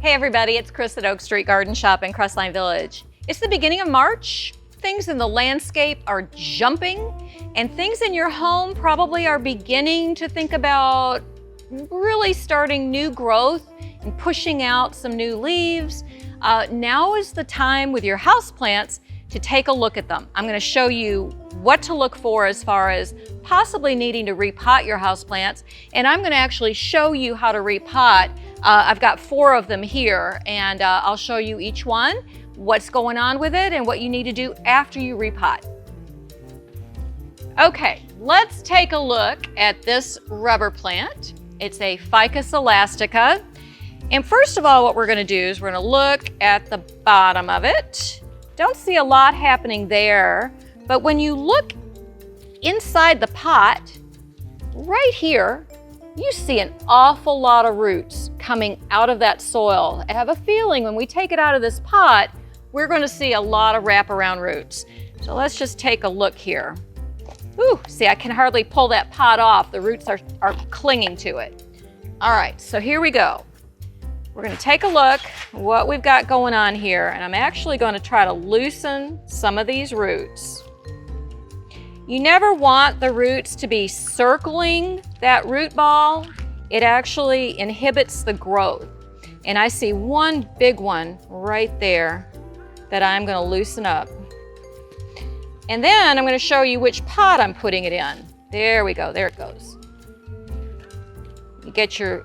Hey everybody, it's Kris at Oak Street Garden Shop in Crestline Village. It's the beginning of March. Things in the landscape are jumping, and things in your home probably are beginning to think about really starting new growth and pushing out some new leaves. Now is the time with your houseplants to take a look at them. I'm going to show you what to look for as far as possibly needing to repot your houseplants, and I'm going to actually show you how to repot. I've got 4 of them here, and I'll show you each one, what's going on with it, and what you need to do after you repot. Okay, let's take a look at this rubber plant. It's a Ficus elastica. And first of all, what we're going to do is we're going to look at the bottom of it. Don't see a lot happening there, but when you look inside the pot, right here, you see an awful lot of roots coming out of that soil. I have a feeling when we take it out of this pot, we're going to see a lot of wraparound roots. So let's just take a look here. Ooh, see, I can hardly pull that pot off. The roots are clinging to it. All right, so here we go. We're going to take a look at what we've got going on here, and I'm actually going to try to loosen some of these roots. You never want the roots to be circling that root ball. It actually inhibits the growth. And I see one big one right there that I'm going to loosen up. And then I'm going to show you which pot I'm putting it in. There we go, there it goes. You get your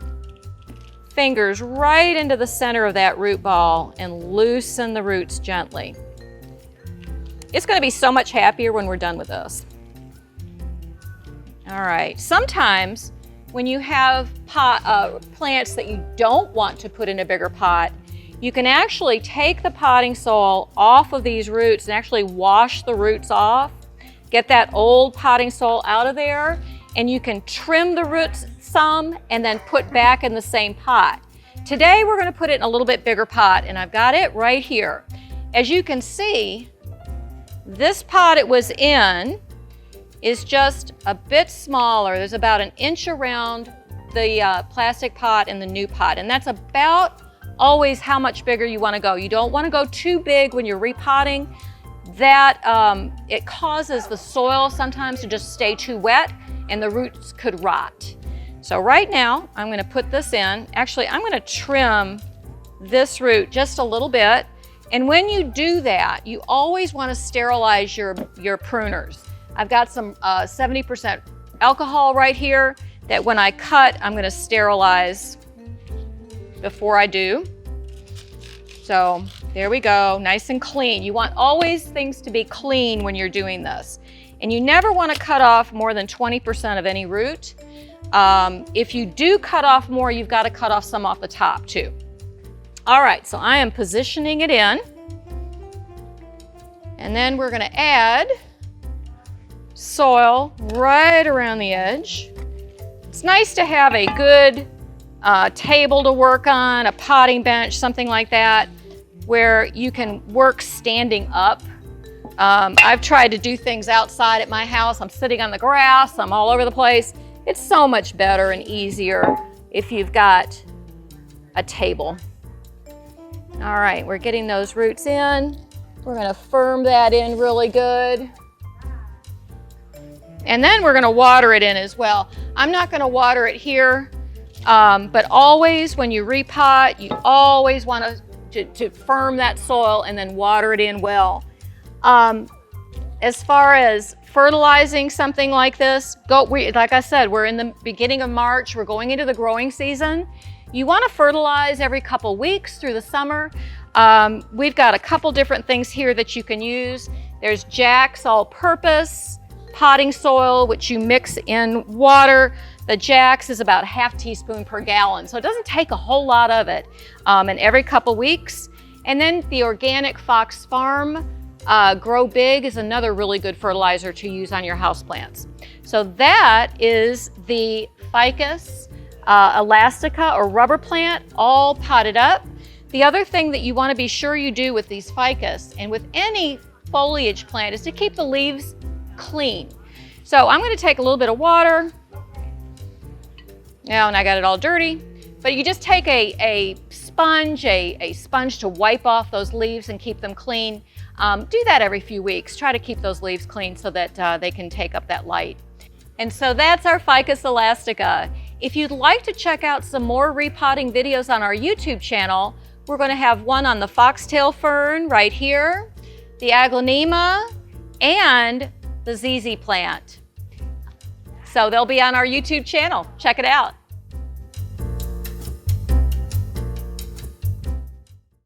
fingers right into the center of that root ball and loosen the roots gently. It's going to be so much happier when we're done with this. All right, sometimes when you have plants that you don't want to put in a bigger pot, you can actually take the potting soil off of these roots and actually wash the roots off, get that old potting soil out of there, and you can trim the roots some and then put back in the same pot. Today we're going to put it in a little bit bigger pot, and I've got it right here. As you can see, this pot it was in is just a bit smaller. There's about 1 inch around the plastic pot and the new pot, and that's about always how much bigger you want to go. You don't want to go too big when you're repotting. That it causes the soil sometimes to just stay too wet and the roots could rot. So right now I'm going to put this in. Actually, I'm going to trim this root just a little bit, and when you do that, you always want to sterilize your pruners. I've got some 70% alcohol right here that when I cut, I'm going to sterilize before I do. So there we go, nice and clean. You want always things to be clean when you're doing this. And you never want to cut off more than 20% of any root. If you do cut off more, you've got to cut off some off the top too. All right, so I am positioning it in. And then we're going to add soil right around the edge. It's nice to have a good table to work on, a potting bench, something like that, where you can work standing up. I've tried to do things outside at my house. I'm sitting on the grass, I'm all over the place. It's so much better and easier if you've got a table. All right, we're getting those roots in. We're going to firm that in really good. And then we're going to water it in as well. I'm not going to water it here, but always when you repot, you always want to firm that soil and then water it in well. As far as fertilizing something like this, like I said, we're in the beginning of March. We're going into the growing season. You want to fertilize every couple weeks through the summer. We've got a couple different things here that you can use. There's Jack's all-purpose potting soil, which you mix in water. The Jack's is about ½ teaspoon per gallon, so it doesn't take a whole lot of it. And every couple weeks. And then the organic Fox Farm Grow Big is another really good fertilizer to use on your houseplants. So that is the Ficus elastica or rubber plant all potted up. The other thing that you want to be sure you do with these ficus and with any foliage plant is to keep the leaves clean. So I'm going to take a little bit of water. Now, and I got it all dirty. But you just take a sponge to wipe off those leaves and keep them clean. Do that every few weeks. Try to keep those leaves clean so that they can take up that light. And so that's our Ficus elastica. If you'd like to check out some more repotting videos on our YouTube channel, we're going to have one on the foxtail fern right here, the aglaonema, and the ZZ plant. So they'll be on our YouTube channel. Check it out.